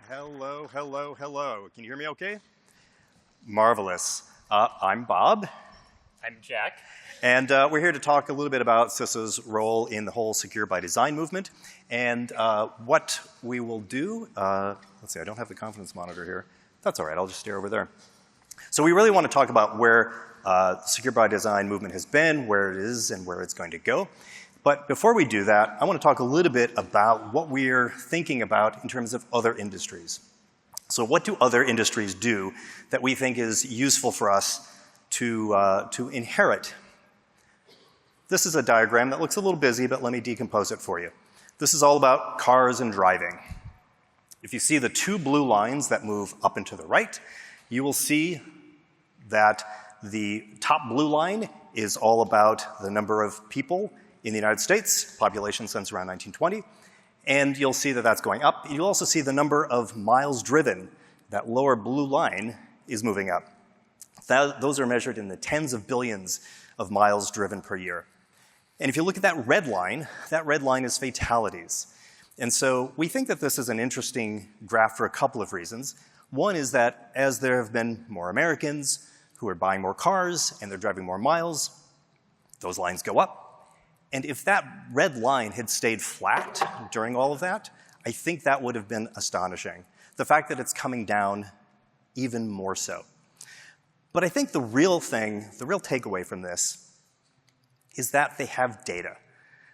Hello, hello, hello. Can you hear me okay? Marvelous. I'm Bob. I'm Jack. And we're here to talk a little bit about CISA's role in the whole Secure by Design movement. And what we will do, let's see, I don't have the confidence monitor here. That's all right, I'll just stare over there. So we really want to talk about where the Secure by Design movement has been, where it is, and where it's going to go. But before we do that, I want to talk a little bit about what we're thinking about in terms of other industries. So what do other industries do that we think is useful for us to inherit? This is a diagram that looks a little busy, but let me decompose it for you. This is all about cars and driving. If you see the two blue lines that move up and to the right, you will see that the top blue line is all about the number of people in the United States, population since around 1920, and you'll see that that's going up. You'll also see the number of miles driven. That lower blue line is moving up. Those are measured in the tens of billions of miles driven per year. And if you look at that red line is fatalities. And so we think that this is an interesting graph for a couple of reasons. One is that as there have been more Americans who are buying more cars and they're driving more miles, those lines go up. And if that red line had stayed flat during all of that, I think that would have been astonishing. The fact that it's coming down even more so. But I think the real takeaway from this is that they have data.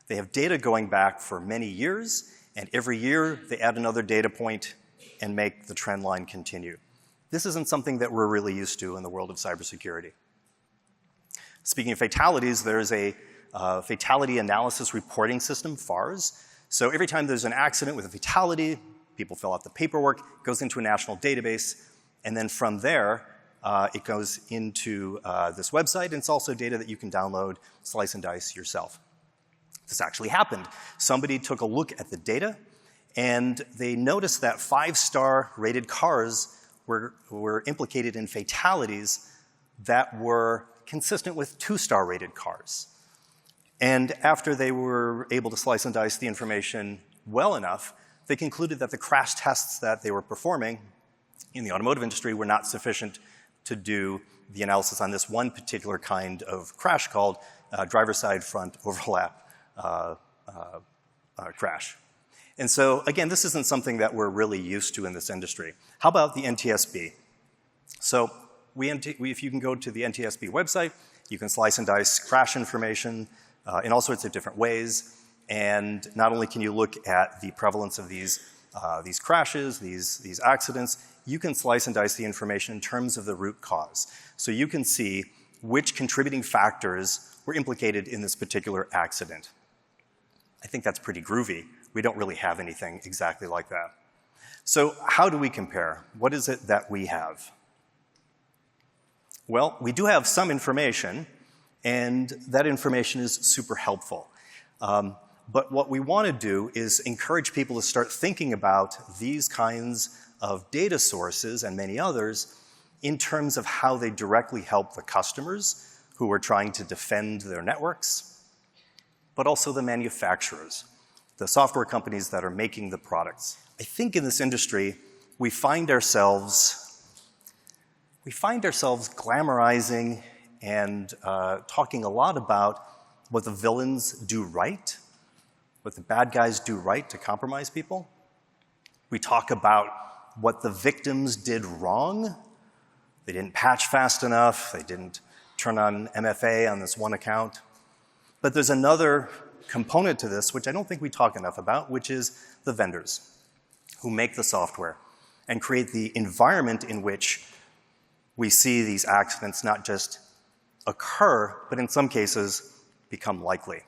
They have data going back for many years, and every year they add another data point and make the trend line continue. This isn't something that we're really used to in the world of cybersecurity. Speaking of fatalities, there's a fatality analysis reporting system, FARS. So every time there's an accident with a fatality, people fill out the paperwork, it goes into a national database, and then from there, it goes into this website, and it's also data that you can download, slice and dice yourself. This actually happened. Somebody took a look at the data, and they noticed that 5-star rated cars were implicated in fatalities that were consistent with 2-star rated cars. And after they were able to slice and dice the information well enough, they concluded that the crash tests that they were performing in the automotive industry were not sufficient to do the analysis on this one particular kind of crash called driver side front overlap crash. And so again, this isn't something that we're really used to in this industry. How about the NTSB? So if you can go to the NTSB website, you can slice and dice crash information in all sorts of different ways. And not only can you look at the prevalence of these crashes, these accidents, you can slice and dice the information in terms of the root cause. So you can see which contributing factors were implicated in this particular accident. I think that's pretty groovy. We don't really have anything exactly like that. So how do we compare? What is it that we have? Well, we do have some information, and that information is super helpful. But what we want to do is encourage people to start thinking about these kinds of data sources and many others in terms of how they directly help the customers who are trying to defend their networks, but also the manufacturers, the software companies that are making the products. I think in this industry, we find ourselves glamorizing and talking a lot about what the villains do right, what the bad guys do right to compromise people. We talk about what the victims did wrong. They didn't patch fast enough. They didn't turn on MFA on this one account. But there's another component to this, which I don't think we talk enough about, which is the vendors who make the software and create the environment in which we see these accidents not just occur, but in some cases become likely.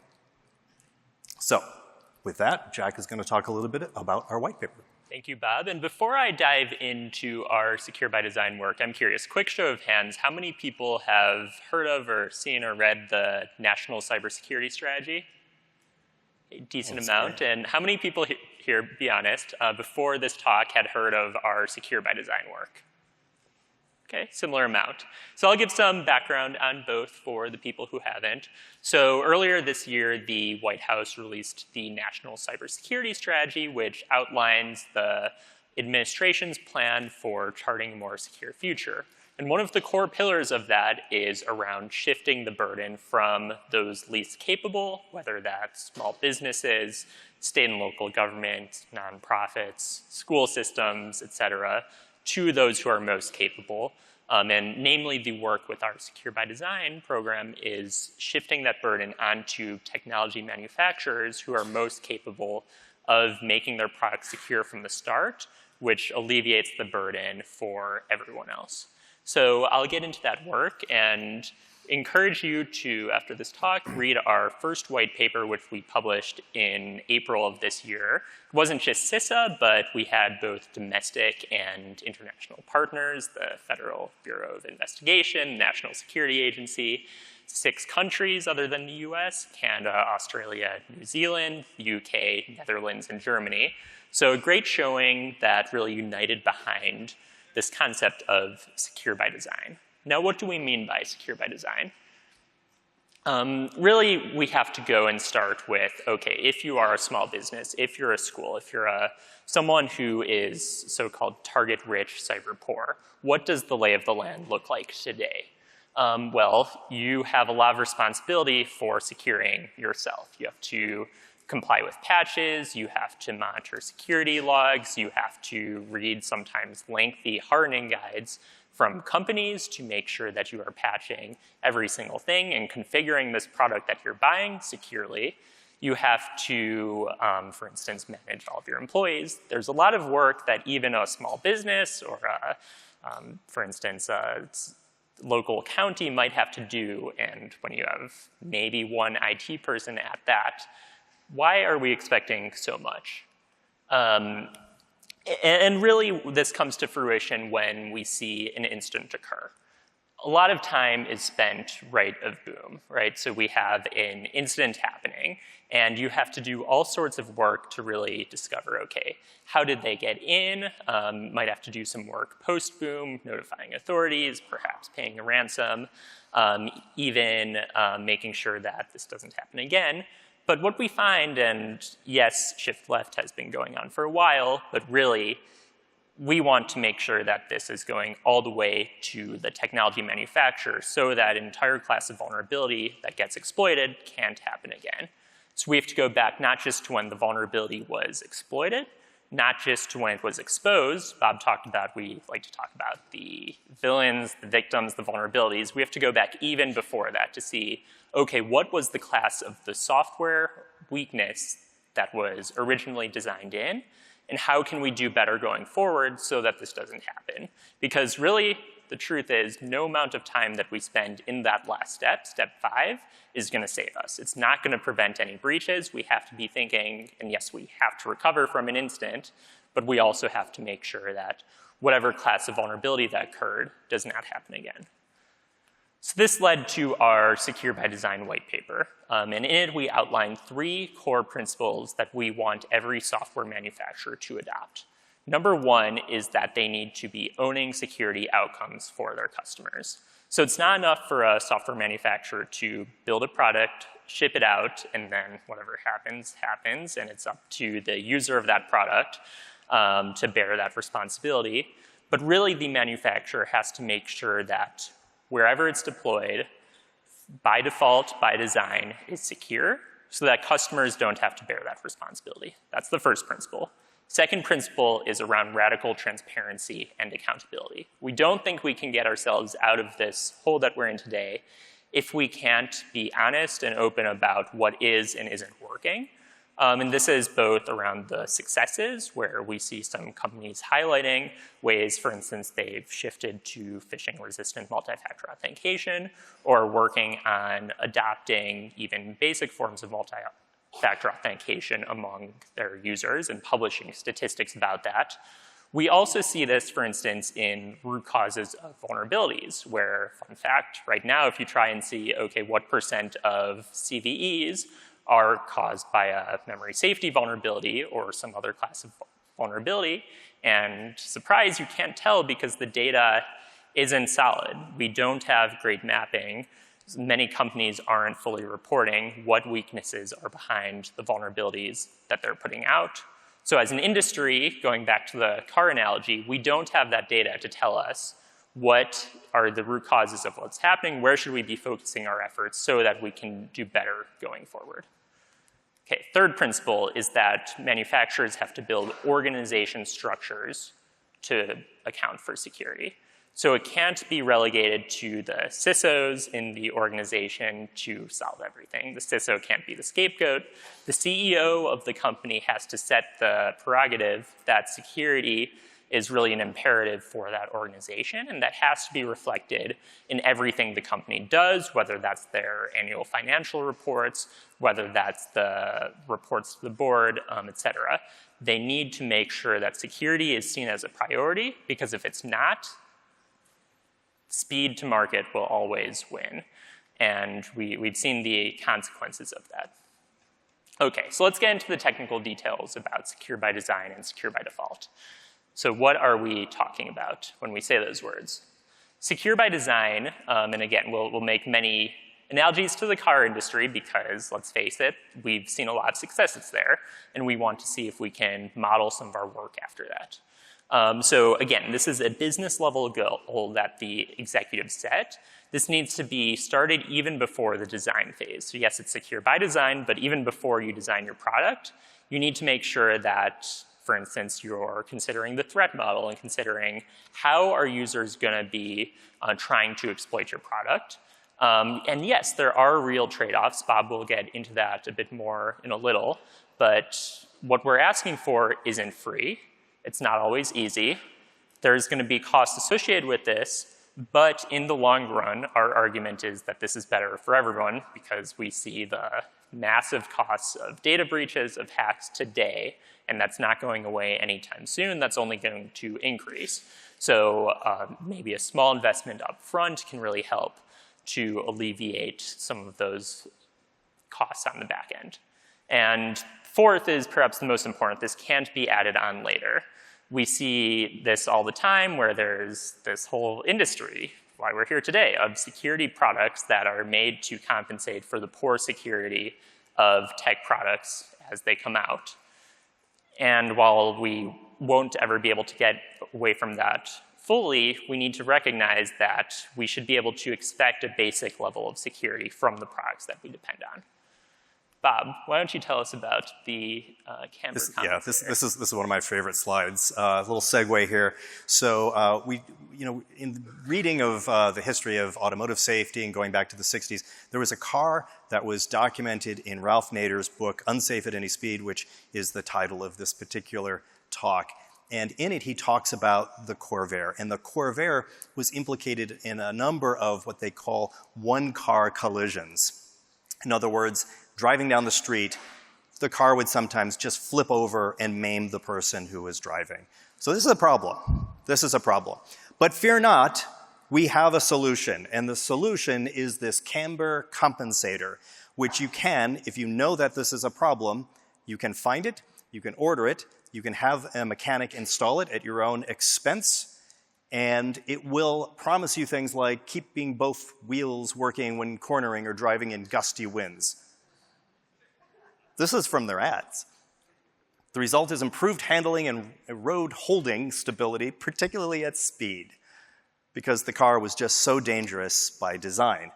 So with that, Jack is going to talk a little bit about our white paper. Thank you, Bob. And before I dive into our Secure by Design work, I'm curious, quick show of hands, how many people have heard of or seen or read the National Cybersecurity Strategy? A decent amount. Great. And how many people here, be honest, before this talk had heard of our Secure by Design work? Okay, similar amount. So I'll give some background on both for the people who haven't. So earlier this year, the White House released the National Cybersecurity Strategy, which outlines the administration's plan for charting a more secure future. And one of the core pillars of that is around shifting the burden from those least capable, whether that's small businesses, state and local government, nonprofits, school systems, et cetera, to those who are most capable. And namely, the work with our Secure by Design program is shifting that burden onto technology manufacturers who are most capable of making their products secure from the start, which alleviates the burden for everyone else. So I'll get into that work and encourage you to, after this talk, read our first white paper, which we published in April of this year. It wasn't just CISA, but we had both domestic and international partners, the Federal Bureau of Investigation, National Security Agency, 6 countries other than the US, Canada, Australia, New Zealand, the UK, Netherlands, and Germany. So a great showing that really united behind this concept of secure by design. Now, what do we mean by secure by design? Really, we have to go and start with, okay, if you are a small business, if you're a school, if you're someone who is so-called target-rich, cyber-poor, what does the lay of the land look like today? Well, you have a lot of responsibility for securing yourself. You have to comply with patches, you have to monitor security logs, you have to read sometimes lengthy hardening guides from companies to make sure that you are patching every single thing and configuring this product that you're buying securely. You have to, for instance, manage all of your employees. There's a lot of work that even a small business or, for instance, a local county might have to do, and when you have maybe one IT person at that, why are we expecting so much? And really, this comes to fruition when we see an incident occur. A lot of time is spent right of boom, right? So we have an incident happening, and you have to do all sorts of work to really discover, okay, how did they get in? Might have to do some work post-boom, notifying authorities, perhaps paying a ransom, even making sure that this doesn't happen again. But what we find, and yes, shift left has been going on for a while, but really, we want to make sure that this is going all the way to the technology manufacturer so that an entire class of vulnerability that gets exploited can't happen again. So we have to go back not just to when the vulnerability was exploited, not just to when it was exposed. Bob talked about, we like to talk about the villains, the victims, the vulnerabilities. We have to go back even before that to see, okay, what was the class of the software weakness that was originally designed in, and how can we do better going forward so that this doesn't happen? Because really, the truth is, no amount of time that we spend in that last step, step 5, is going to save us. It's not going to prevent any breaches. We have to be thinking, and yes, we have to recover from an incident, but we also have to make sure that whatever class of vulnerability that occurred does not happen again. So this led to our Secure by Design white paper. And in it, we outlined 3 core principles that we want every software manufacturer to adopt. Number 1 is that they need to be owning security outcomes for their customers. So it's not enough for a software manufacturer to build a product, ship it out, and then whatever happens, happens, and it's up to the user of that product to bear that responsibility. But really, the manufacturer has to make sure that wherever it's deployed, by default, by design, is secure so that customers don't have to bear that responsibility. That's the first principle. Second principle is around radical transparency and accountability. We don't think we can get ourselves out of this hole that we're in today if we can't be honest and open about what is and isn't working. And this is both around the successes, where we see some companies highlighting ways, for instance, they've shifted to phishing-resistant multi-factor authentication, or working on adopting even basic forms of multi-factor authentication among their users and publishing statistics about that. We also see this, for instance, in root causes of vulnerabilities, where, fun fact, right now, if you try and see, okay, what % of CVEs are caused by a memory safety vulnerability or some other class of vulnerability, and surprise, you can't tell because the data isn't solid. We don't have great mapping. Many companies aren't fully reporting what weaknesses are behind the vulnerabilities that they're putting out. So as an industry, going back to the car analogy, we don't have that data to tell us what are the root causes of what's happening, where should we be focusing our efforts so that we can do better going forward. Okay, third principle is that manufacturers have to build organization structures to account for security. So it can't be relegated to the CISOs in the organization to solve everything. The CISO can't be the scapegoat. The CEO of the company has to set the prerogative that security is really an imperative for that organization, and that has to be reflected in everything the company does, whether that's their annual financial reports, whether that's the reports to the board, et cetera. They need to make sure that security is seen as a priority, because if it's not, speed to market will always win. And we've seen the consequences of that. Okay, so let's get into the technical details about secure by design and secure by default. So what are we talking about when we say those words? Secure by design, and again, we'll make many analogies to the car industry because, let's face it, we've seen a lot of successes there, and we want to see if we can model some of our work after that. So again, this is a business level goal that the executives set. This needs to be started even before the design phase. So yes, it's secure by design, but even before you design your product, you need to make sure that, for instance, you're considering the threat model and considering how are users going to be trying to exploit your product. And yes, there are real trade-offs. Bob will get into that a bit more in a little. But what we're asking for isn't free. It's not always easy. There's going to be costs associated with this. But in the long run, our argument is that this is better for everyone because we see the massive costs of data breaches, of hacks today, and that's not going away anytime soon. That's only going to increase. So maybe a small investment up front can really help to alleviate some of those costs on the back end. And fourth is perhaps the most important. This can't be added on later. We see this all the time where there's this whole industry, why we're here today, of security products that are made to compensate for the poor security of tech products as they come out. And while we won't ever be able to get away from that fully, we need to recognize that we should be able to expect a basic level of security from the products that we depend on. Bob, why don't you tell us about the camber comment? This is one of my favorite slides. A little segue here. So in reading of the history of automotive safety and going back to the 60s, there was a car that was documented in Ralph Nader's book, Unsafe at Any Speed, which is the title of this particular talk. And in it, he talks about the Corvair. And the Corvair was implicated in a number of what they call one-car collisions. In other words, driving down the street, the car would sometimes just flip over and maim the person who was driving. So this is a problem. This is a problem. But fear not, we have a solution. And the solution is this camber compensator, which you can, if you know that this is a problem, you can find it, you can order it, you can have a mechanic install it at your own expense, and it will promise you things like keeping both wheels working when cornering or driving in gusty winds. This is from their ads. The result is improved handling and road holding stability, particularly at speed, because the car was just so dangerous by design.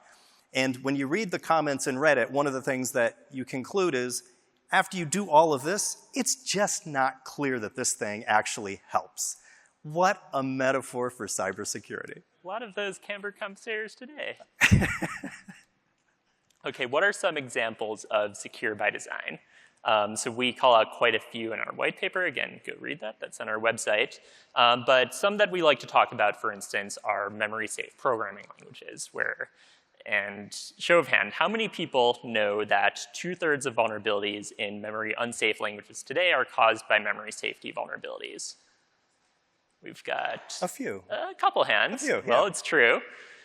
And when you read the comments in Reddit, one of the things that you conclude is, after you do all of this, it's just not clear that this thing actually helps. What a metaphor for cybersecurity. A lot of those camber compensators today. Okay, what are some examples of secure by design? So we call out quite a few in our white paper. Again, go read that. That's on our website. But some that we like to talk about, for instance, are memory-safe programming languages, and show of hand, how many people know that 2/3 of vulnerabilities in memory unsafe languages today are caused by memory safety vulnerabilities? We've got a few. A couple hands. A few, yeah. Well, it's true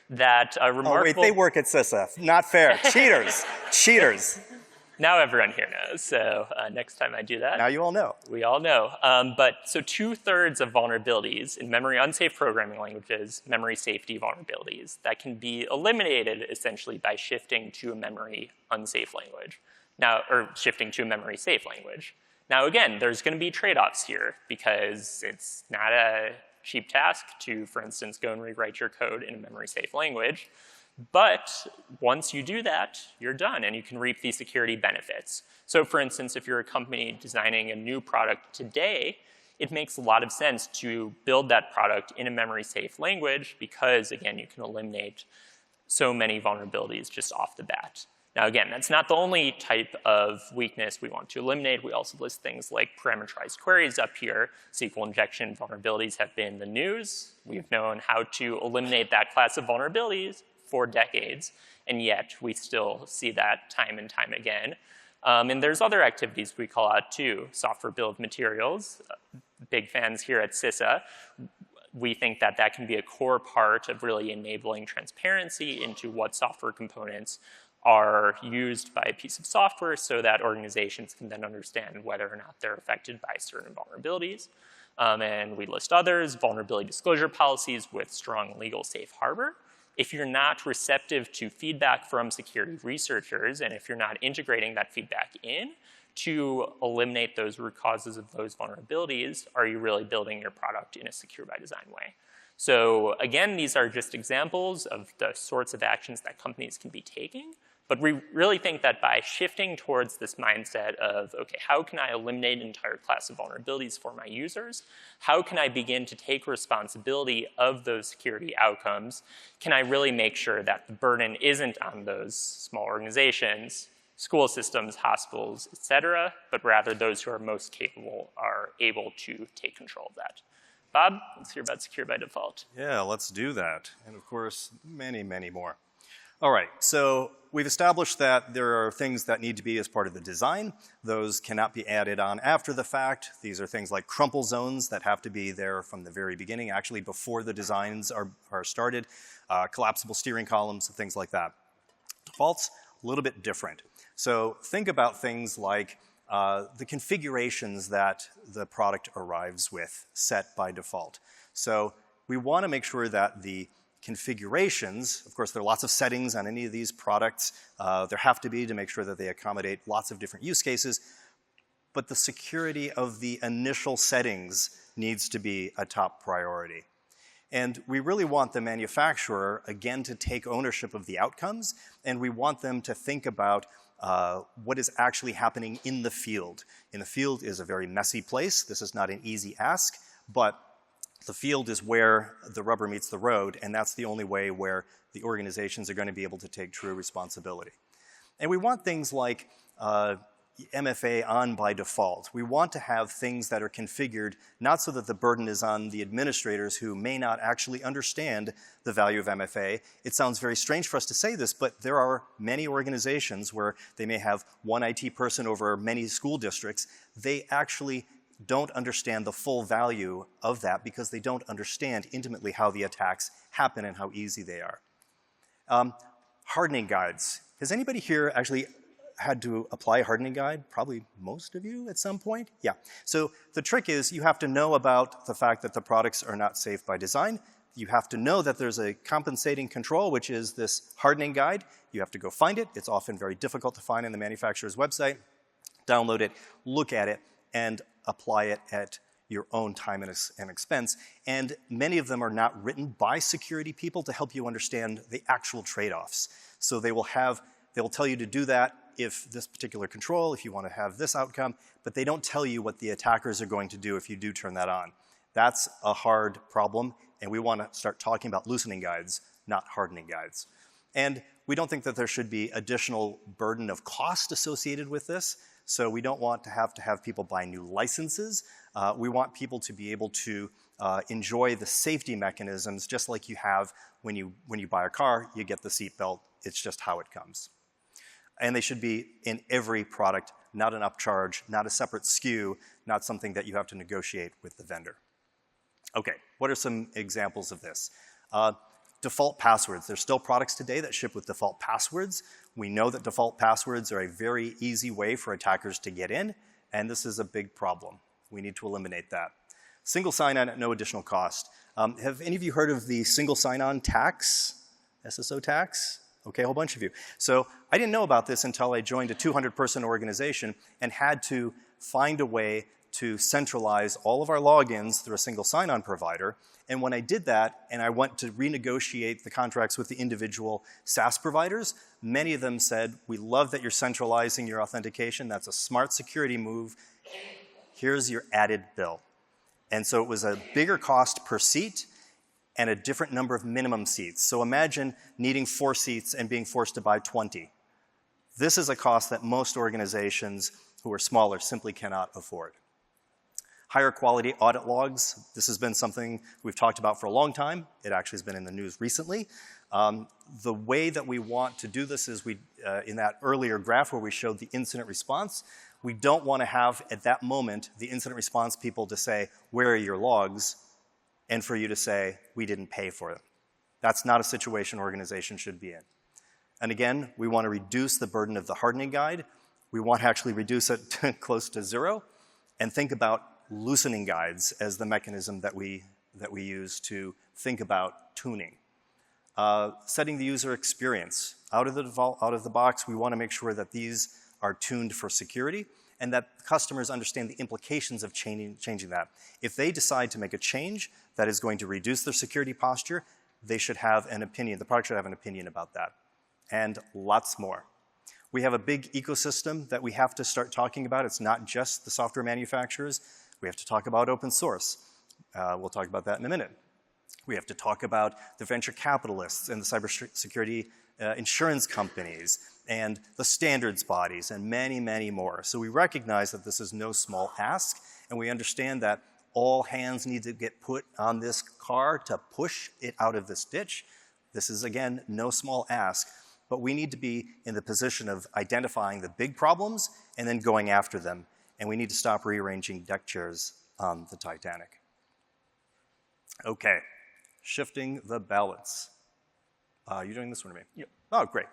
that a remarkable... Oh, wait, they work at CISA. Not fair. Cheaters. Cheaters. Now everyone here knows, so next time I do that. Now you all know. We all know. So 2/3 of vulnerabilities in memory unsafe programming languages, memory safety vulnerabilities, that can be eliminated essentially by shifting to a memory unsafe language. Now, or shifting to a memory safe language. Now again, there's going to be trade-offs here because it's not a cheap task to, for instance, go and rewrite your code in a memory-safe language. But once you do that, you're done, and you can reap these security benefits. So for instance, if you're a company designing a new product today, it makes a lot of sense to build that product in a memory-safe language because, again, you can eliminate so many vulnerabilities just off the bat. Now again, that's not the only type of weakness we want to eliminate. We also list things like parameterized queries up here. SQL injection vulnerabilities have been the news. We've known how to eliminate that class of vulnerabilities for decades, and yet we still see that time and time again. And there's other activities we call out too. Software bill of materials, big fans here at CISA. We think that that can be a core part of really enabling transparency into what software components are used by a piece of software so that organizations can then understand whether or not they're affected by certain vulnerabilities. And we list others, vulnerability disclosure policies with strong legal safe harbor. If you're not receptive to feedback from security researchers, and if you're not integrating that feedback in to eliminate those root causes of those vulnerabilities, are you really building your product in a secure by design way? So again, these are just examples of the sorts of actions that companies can be taking. But we really think that by shifting towards this mindset of, okay, how can I eliminate an entire class of vulnerabilities for my users? How can I begin to take responsibility of those security outcomes? Can I really make sure that the burden isn't on those small organizations, school systems, hospitals, et cetera, but rather those who are most capable are able to take control of that? Bob, let's hear about secure by default. Yeah, let's do that. And of course, many, many more. All right, so we've established that there are things that need to be as part of the design. Those cannot be added on after the fact. These are things like crumple zones that have to be there from the very beginning, actually before the designs are started, collapsible steering columns, things like that. Defaults, a little bit different. So think about things like the configurations that the product arrives with set by default. So we want to make sure that the configurations, of course, there are lots of settings on any of these products. There have to be to make sure that they accommodate lots of different use cases. But the security of the initial settings needs to be a top priority. And we really want the manufacturer, again, to take ownership of the outcomes, and we want them to think about what is actually happening in the field. In the field is a very messy place. This is not an easy ask, but the field is where the rubber meets the road, and that's the only way where the organizations are going to be able to take true responsibility. And we want things like MFA on by default. We want to have things that are configured not so that the burden is on the administrators who may not actually understand the value of MFA. It sounds very strange for us to say this, but there are many organizations where they may have one IT person over many school districts. They actually don't understand the full value of that because they don't understand intimately how the attacks happen and how easy they are. Hardening guides. Has anybody here actually had to apply a hardening guide? Probably most of you at some point. Yeah. So the trick is you have to know about the fact that the products are not safe by design. You have to know that there's a compensating control, which is this hardening guide. You have to go find it. It's often very difficult to find on the manufacturer's website. Download it, look at it, and apply it at your own time and expense. And many of them are not written by security people to help you understand the actual trade-offs. So they will tell you to do that if this particular control, if you want to have this outcome, but they don't tell you what the attackers are going to do if you do turn that on. That's a hard problem, and we want to start talking about loosening guides, not hardening guides. And we don't think that there should be additional burden of cost associated with this. So we don't want to have people buy new licenses. We want people to be able to enjoy the safety mechanisms just like you have when you buy a car, you get the seatbelt. It's just how it comes. And they should be in every product, not an upcharge, not a separate SKU, not something that you have to negotiate with the vendor. Okay, what are some examples of this? Default passwords. There's still products today that ship with default passwords. We know that default passwords are a very easy way for attackers to get in, and this is a big problem. We need to eliminate that. Single sign-on at no additional cost. Have any of you heard of the single sign-on tax, SSO tax? Okay, a whole bunch of you. So I didn't know about this until I joined a 200-person organization and had to find a way to centralize all of our logins through a single sign-on provider. And when I did that, and I went to renegotiate the contracts with the individual SaaS providers, many of them said, we love that you're centralizing your authentication. That's a smart security move. Here's your added bill. And so it was a bigger cost per seat and a different number of minimum seats. So imagine needing 4 seats and being forced to buy 20. This is a cost that most organizations who are smaller simply cannot afford. Higher quality audit logs. This has been something we've talked about for a long time. It actually has been in the news recently. The way that we want to do this is in that earlier graph where we showed the incident response, we don't want to have at that moment the incident response people to say, where are your logs? And for you to say, we didn't pay for them. That's not a situation organizations should be in. And again, we want to reduce the burden of the hardening guide. We want to actually reduce it to close to 0 and think about loosening guides as the mechanism that we use to think about tuning. Setting the user experience. Out of the box, we want to make sure that these are tuned for security and that customers understand the implications of changing that. If they decide to make a change that is going to reduce their security posture, they should have an opinion. The product should have an opinion about that. And lots more. We have a big ecosystem that we have to start talking about. It's not just the software manufacturers. We have to talk about open source. We'll talk about that in a minute. We have to talk about the venture capitalists and the cybersecurity insurance companies and the standards bodies and many, many more. So we recognize that this is no small ask, and we understand that all hands need to get put on this car to push it out of this ditch. This is, again, no small ask, but we need to be in the position of identifying the big problems and then going after them, and we need to stop rearranging deck chairs on the Titanic. Okay, shifting the balance. You doing this one or me? Yep. Oh, great.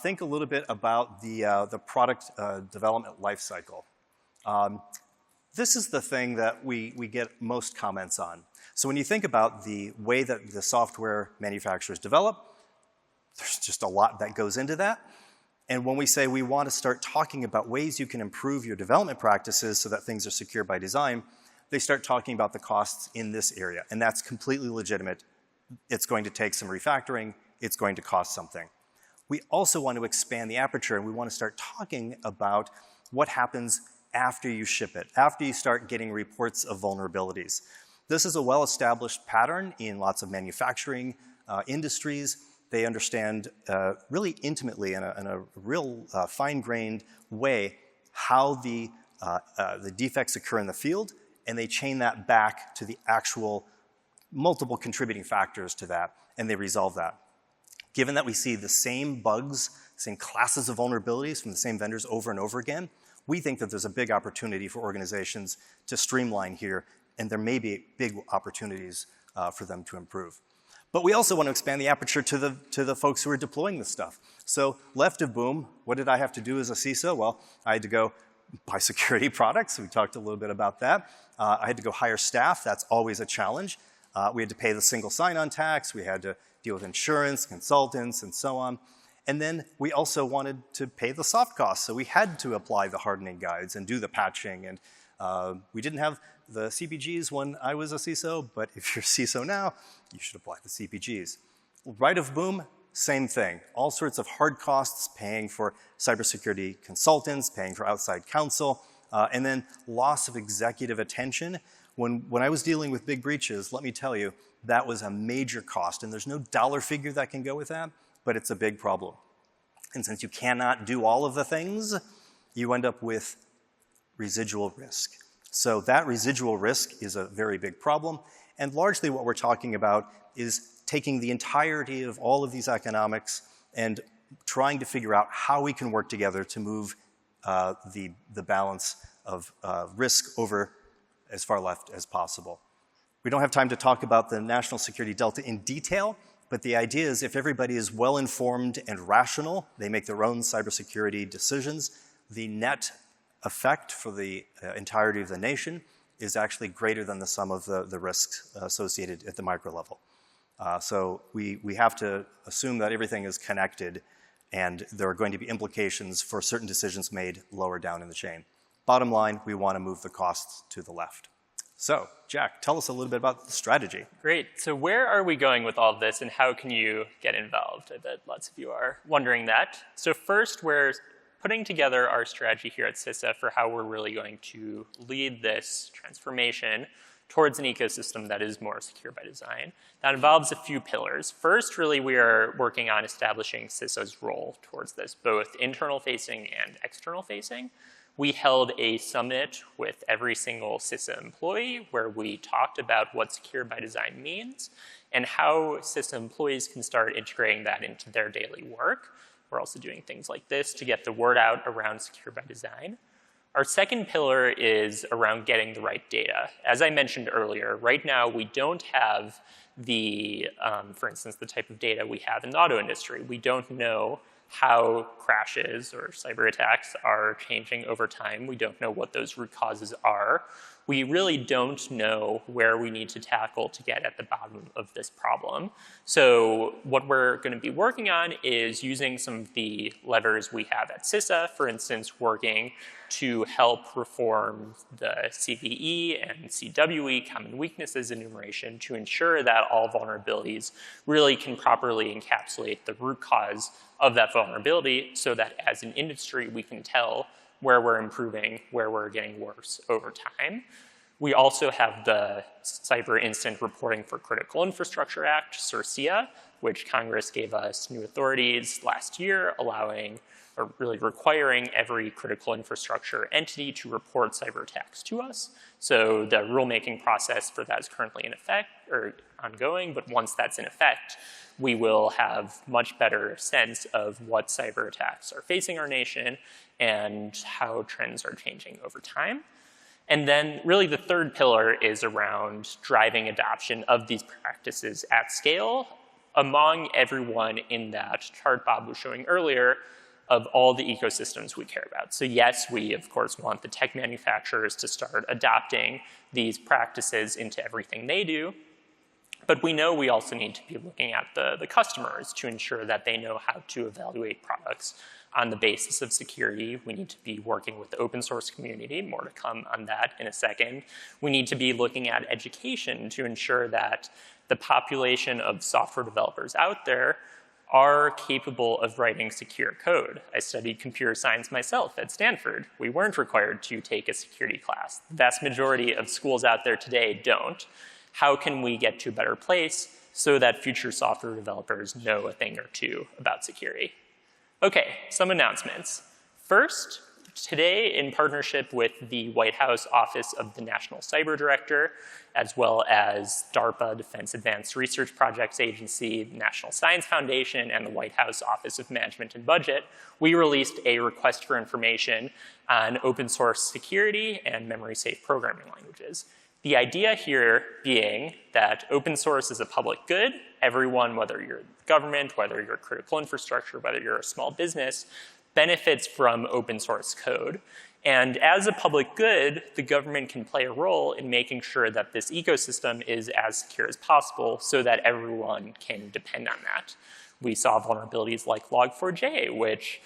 Think a little bit about the product development lifecycle. This is the thing that we get most comments on. So when you think about the way that the software manufacturers develop, there's just a lot that goes into that. And when we say we want to start talking about ways you can improve your development practices so that things are secure by design, they start talking about the costs in this area. And that's completely legitimate. It's going to take some refactoring. It's going to cost something. We also want to expand the aperture, and we want to start talking about what happens after you ship it, after you start getting reports of vulnerabilities. This is a well-established pattern in lots of manufacturing industries. They understand really intimately in a real fine-grained way how the defects occur in the field, and they chain that back to the actual multiple contributing factors to that, and they resolve that. Given that we see the same bugs, same classes of vulnerabilities from the same vendors over and over again, we think that there's a big opportunity for organizations to streamline here, and there may be big opportunities for them to improve. But we also want to expand the aperture to the folks who are deploying this stuff. So left of boom, what did I have to do as a CISO? Well, I had to go buy security products. We talked a little bit about that. I had to go hire staff. That's always a challenge. We had to pay the single sign-on tax. We had to deal with insurance, consultants, and so on. And then we also wanted to pay the soft costs. So we had to apply the hardening guides and do the patching. And we didn't have the CPGs when I was a CISO, but if you're CISO now, you should apply the CPGs. Right of boom, same thing. All sorts of hard costs, paying for cybersecurity consultants, paying for outside counsel, and then loss of executive attention. When I was dealing with big breaches, let me tell you, that was a major cost. And there's no dollar figure that can go with that, but it's a big problem. And since you cannot do all of the things, you end up with residual risk. So that residual risk is a very big problem. And largely what we're talking about is taking the entirety of all of these economics and trying to figure out how we can work together to move the balance of risk over as far left as possible. We don't have time to talk about the national security delta in detail, but the idea is if everybody is well-informed and rational, they make their own cybersecurity decisions, the net effect for the entirety of the nation is actually greater than the sum of the risks associated at the micro level. So we have to assume that everything is connected, and there are going to be implications for certain decisions made lower down in the chain. Bottom line, we want to move the costs to the left. So, Jack, tell us a little bit about the strategy. Great. So where are we going with all of this, and how can you get involved? I bet lots of you are wondering that. So first, we're putting together our strategy here at CISA for how we're really going to lead this transformation towards an ecosystem that is more secure by design. That involves a few pillars. First, really, we are working on establishing CISA's role towards this, both internal-facing and external-facing. We held a summit with every single CISA employee where we talked about what secure by design means and how CISA employees can start integrating that into their daily work. We're also doing things like this to get the word out around secure by design. Our second pillar is around getting the right data. As I mentioned earlier, right now we don't have the, for instance, the type of data we have in the auto industry. We don't know how crashes or cyber attacks are changing over time. We don't know what those root causes are. We really don't know where we need to tackle to get at the bottom of this problem. So what we're going to be working on is using some of the levers we have at CISA, for instance, working to help reform the CVE and CWE, common weaknesses enumeration, to ensure that all vulnerabilities really can properly encapsulate the root cause of that vulnerability so that as an industry we can tell where we're improving, where we're getting worse over time. We also have the Cyber Incident Reporting for Critical Infrastructure Act, CIRCIA, which Congress gave us new authorities last year, allowing or really requiring every critical infrastructure entity to report cyber attacks to us. So the rulemaking process for that is currently in effect or ongoing, but once that's in effect, we will have much better sense of what cyber attacks are facing our nation and how trends are changing over time. And then really the third pillar is around driving adoption of these practices at scale among everyone in that chart Bob was showing earlier of all the ecosystems we care about. So yes, we of course want the tech manufacturers to start adopting these practices into everything they do, but we know we also need to be looking at the customers to ensure that they know how to evaluate products on the basis of security. We need to be working with the open source community, more to come on that in a second. We need to be looking at education to ensure that the population of software developers out there are capable of writing secure code. I studied computer science myself at Stanford. We weren't required to take a security class. The vast majority of schools out there today don't. How can we get to a better place so that future software developers know a thing or two about security? Okay, some announcements. First, today in partnership with the White House Office of the National Cyber Director, as well as DARPA, Defense Advanced Research Projects Agency, the National Science Foundation, and the White House Office of Management and Budget, we released a request for information on open source security and memory-safe programming languages. The idea here being that open source is a public good. Everyone, whether you're government, whether you're critical infrastructure, whether you're a small business, benefits from open source code. And as a public good, the government can play a role in making sure that this ecosystem is as secure as possible so that everyone can depend on that. We saw vulnerabilities like log4j, which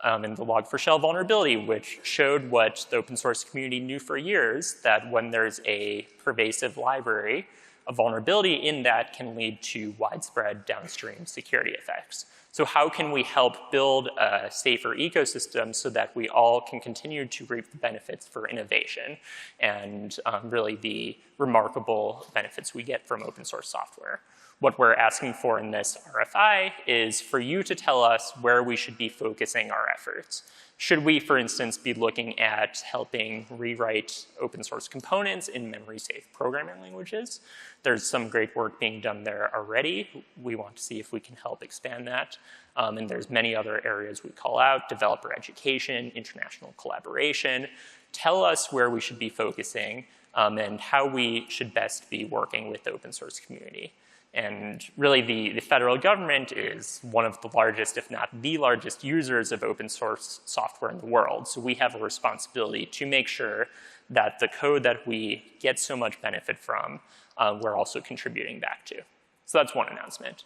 and the log4shell vulnerability, which showed what the open source community knew for years, that when there's a pervasive library, a vulnerability in that can lead to widespread downstream security effects. So how can we help build a safer ecosystem so that we all can continue to reap the benefits for innovation and really the remarkable benefits we get from open source software? What we're asking for in this RFI is for you to tell us where we should be focusing our efforts. Should we, for instance, be looking at helping rewrite open source components in memory-safe programming languages? There's some great work being done there already. We want to see if we can help expand that. And there's many other areas we call out: developer education, international collaboration. Tell us where we should be focusing and how we should best be working with the open source community. And really, the federal government is one of the largest, if not the largest, users of open source software in the world. So we have a responsibility to make sure that the code that we get so much benefit from, we're also contributing back to. So that's one announcement.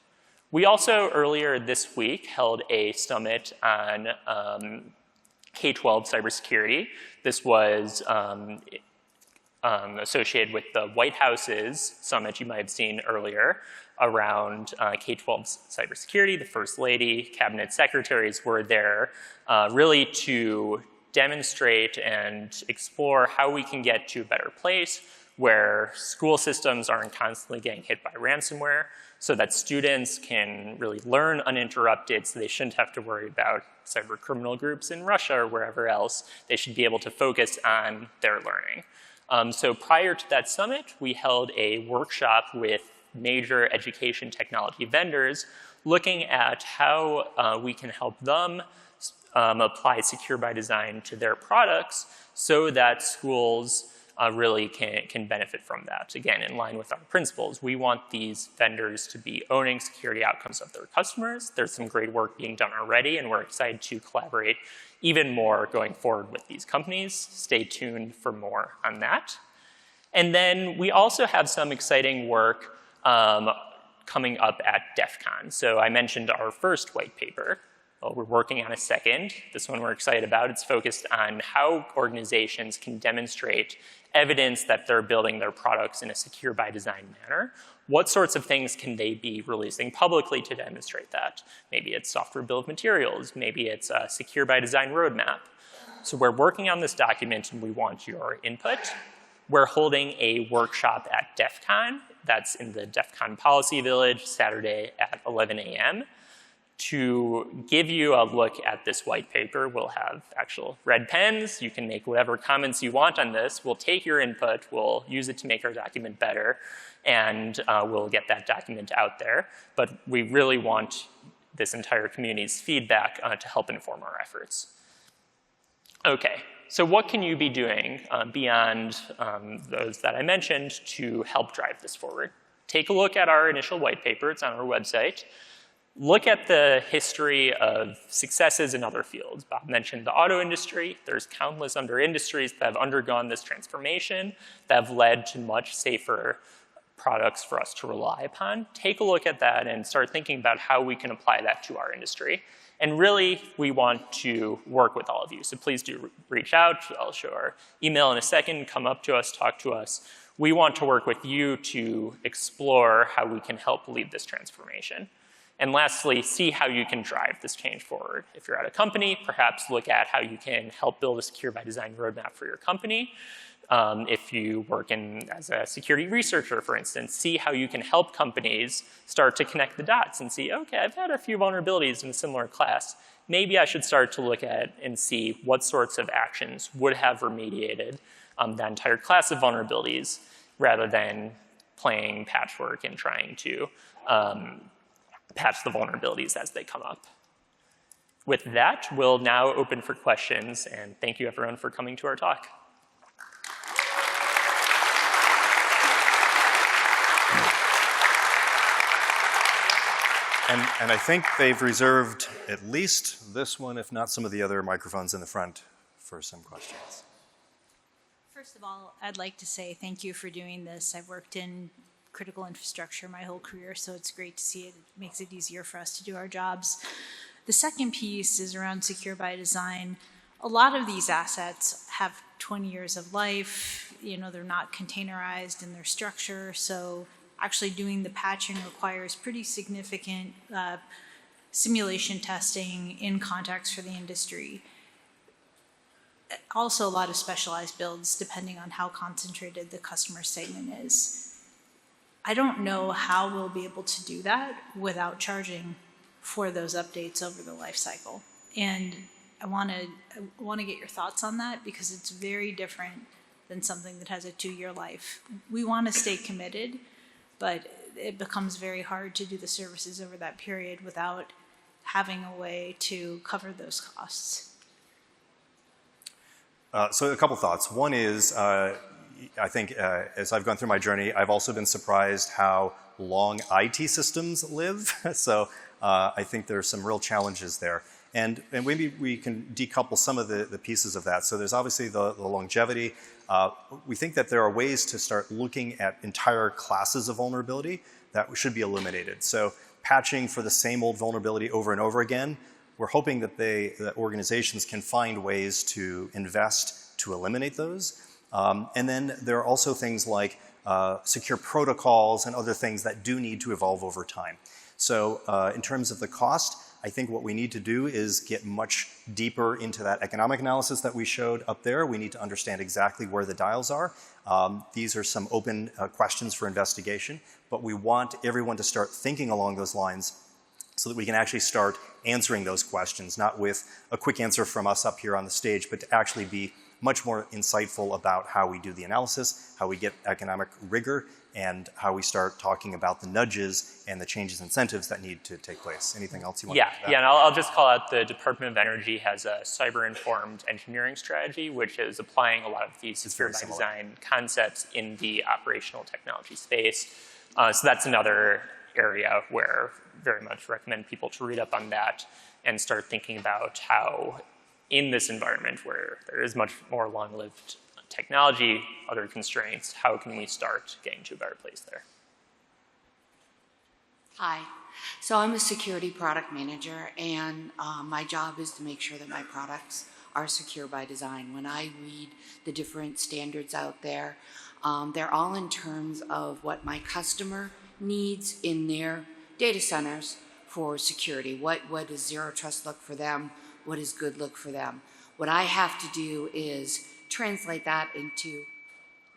We also, earlier this week, held a summit on K-12 cybersecurity. This was associated with the White House's summit you might have seen earlier around K-12 cybersecurity. The First Lady, cabinet secretaries were there really to demonstrate and explore how we can get to a better place where school systems aren't constantly getting hit by ransomware, so that students can really learn uninterrupted, so they shouldn't have to worry about cyber criminal groups in Russia or wherever else. They should be able to focus on their learning. So prior to that summit, we held a workshop with major education technology vendors looking at how we can help them apply Secure by Design to their products so that schools really can benefit from that. Again, in line with our principles, we want these vendors to be owning security outcomes of their customers. There's some great work being done already, and we're excited to collaborate even more going forward with these companies. Stay tuned for more on that. And then we also have some exciting work coming up at DEF CON. So I mentioned our first white paper. Well, we're working on a second. This one we're excited about. It's focused on how organizations can demonstrate evidence that they're building their products in a secure by design manner. What sorts of things can they be releasing publicly to demonstrate that? Maybe it's software bill of materials. Maybe it's a secure by design roadmap. So we're working on this document and we want your input. We're holding a workshop at DEF CON. That's in the DEF CON Policy Village, Saturday at 11 a.m. To give you a look at this white paper, we'll have actual red pens. You can make whatever comments you want on this. We'll take your input. We'll use it to make our document better. And we'll get that document out there. But we really want this entire community's feedback to help inform our efforts. Okay, so what can you be doing beyond those that I mentioned to help drive this forward? Take a look at our initial white paper. It's on our website. Look at the history of successes in other fields. Bob mentioned the auto industry. There's countless other industries that have undergone this transformation that have led to much safer products for us to rely upon. Take a look at that and start thinking about how we can apply that to our industry. And really, we want to work with all of you. So please do reach out. I'll show our email in a second. Come up to us, talk to us. We want to work with you to explore how we can help lead this transformation. And lastly, see how you can drive this change forward. If you're at a company, perhaps look at how you can help build a secure by design roadmap for your company. If you work as a security researcher, for instance, see how you can help companies start to connect the dots and see, okay, I've had a few vulnerabilities in a similar class. Maybe I should start to look at and see what sorts of actions would have remediated that entire class of vulnerabilities rather than playing patchwork and trying to patch the vulnerabilities as they come up. With that, we'll now open for questions, and thank you everyone for coming to our talk. And I think they've reserved at least this one, if not some of the other microphones in the front, for some questions. First of all, I'd like to say thank you for doing this. I've worked in critical infrastructure my whole career, so it's great to see it. It makes it easier for us to do our jobs. The second piece is around secure by design. A lot of these assets have 20 years of life. You know, they're not containerized in their structure, so actually doing the patching requires pretty significant simulation testing in context for the industry. Also a lot of specialized builds depending on how concentrated the customer segment is. I don't know how we'll be able to do that without charging for those updates over the life cycle. And I want to get your thoughts on that because it's very different than something that has a 2-year life. We want to stay committed, but it becomes very hard to do the services over that period without having a way to cover those costs. So a couple thoughts. One is, I think as I've gone through my journey, I've also been surprised how long IT systems live. So I think there's some real challenges there. And maybe we can decouple some of the pieces of that. So there's obviously the longevity. we think that there are ways to start looking at entire classes of vulnerability that should be eliminated. So patching for the same old vulnerability over and over again, we're hoping that that organizations can find ways to invest to eliminate those. And then there are also things like secure protocols and other things that do need to evolve over time. So in terms of the cost, I think what we need to do is get much deeper into that economic analysis that we showed up there. We need to understand exactly where the dials are. These are some open questions for investigation, but we want everyone to start thinking along those lines so that we can actually start answering those questions, not with a quick answer from us up here on the stage, but to actually be much more insightful about how we do the analysis, how we get economic rigor, and how we start talking about the nudges and the changes in incentives that need to take place. Anything else you want to add? Yeah, and I'll just call out the Department of Energy has a cyber-informed engineering strategy, which is applying a lot of these secure by design concepts in the operational technology space. So that's another area where very much recommend people to read up on that and start thinking about how in this environment where there is much more long-lived technology, other constraints, how can we start getting to a better place there? Hi. So I'm a security product manager, and my job is to make sure that my products are secure by design. When I read the different standards out there, they're all in terms of what my customer needs in their data centers for security. What does zero trust look for them? What does good look for them? What I have to do is translate that into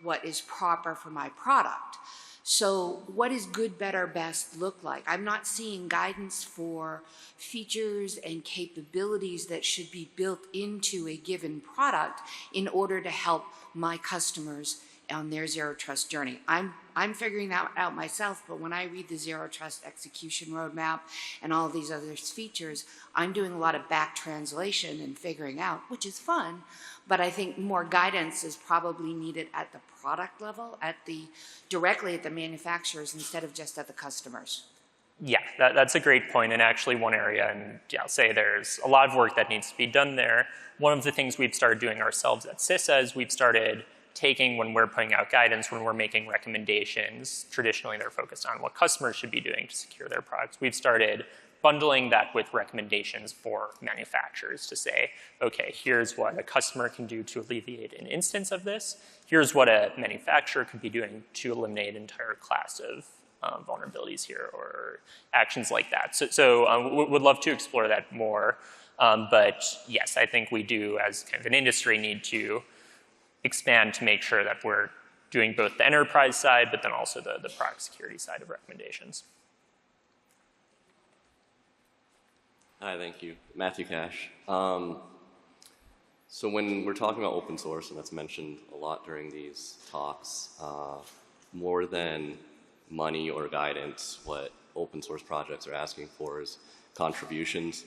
what is proper for my product. So what does good, better, best look like? I'm not seeing guidance for features and capabilities that should be built into a given product in order to help my customers on their zero trust journey. I'm figuring that out myself, but when I read the zero trust execution roadmap and all these other features, I'm doing a lot of back translation and figuring out, which is fun, but I think more guidance is probably needed at the product level, directly at the manufacturers instead of just at the customers. Yeah, that's a great point, and actually one area, and yeah, I'll say there's a lot of work that needs to be done there. One of the things we've started doing ourselves at CISA is we've started taking, when we're putting out guidance, when we're making recommendations, traditionally they're focused on what customers should be doing to secure their products. We've started bundling that with recommendations for manufacturers to say, okay, here's what a customer can do to alleviate an instance of this. Here's what a manufacturer could be doing to eliminate an entire class of vulnerabilities here or actions like that. So would love to explore that more. But yes, I think we do, as kind of an industry, need to expand to make sure that we're doing both the enterprise side, but then also the product security side of recommendations. Hi, thank you. Matthew Cash. So when we're talking about open source, and that's mentioned a lot during these talks, more than money or guidance, what open source projects are asking for is contributions.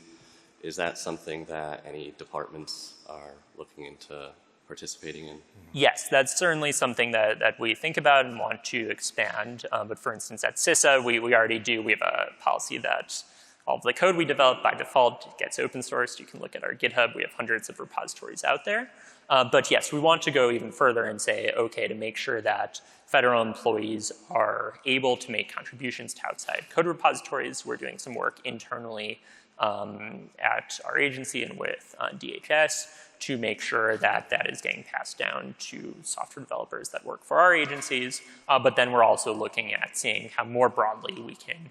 Is that something that any departments are looking into participating in? Yes, that's certainly something that we think about and want to expand. But for instance, at CISA, we already do. We have a policy that all of the code we develop by default gets open sourced. You can look at our GitHub. We have hundreds of repositories out there. But yes, we want to go even further and say, okay, to make sure that federal employees are able to make contributions to outside code repositories. We're doing some work internally at our agency and with DHS to make sure that that is getting passed down to software developers that work for our agencies. But then we're also looking at seeing how more broadly we can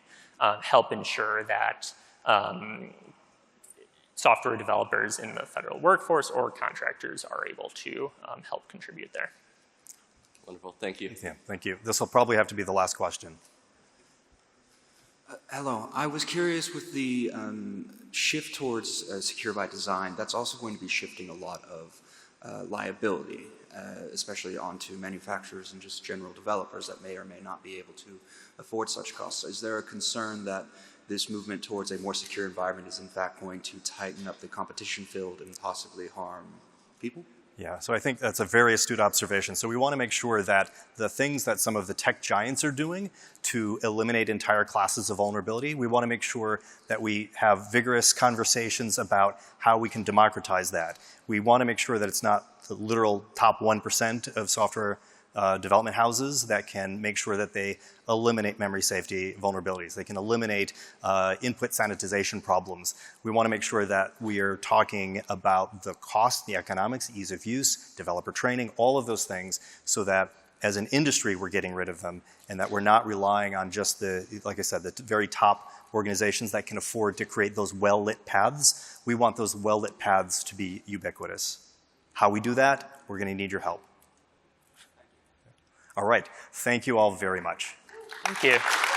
help ensure that software developers in the federal workforce or contractors are able to help contribute there. Wonderful, thank you. Yeah, thank you. This will probably have to be the last question. Hello, I was curious with the shift towards secure by design, that's also going to be shifting a lot of liability, especially onto manufacturers and just general developers that may or may not be able to afford such costs. Is there a concern that this movement towards a more secure environment is in fact going to tighten up the competition field and possibly harm people? Yeah, so I think that's a very astute observation. So we want to make sure that the things that some of the tech giants are doing to eliminate entire classes of vulnerability, we want to make sure that we have vigorous conversations about how we can democratize that. We want to make sure that it's not the literal top 1% of software development houses that can make sure that they eliminate memory safety vulnerabilities. They can eliminate input sanitization problems. We want to make sure that we are talking about the cost, the economics, ease of use, developer training, all of those things, so that as an industry we're getting rid of them and that we're not relying on just the, like I said, the very top organizations that can afford to create those well-lit paths. We want those well-lit paths to be ubiquitous. How we do that, we're going to need your help. All right. Thank you all very much. Thank you.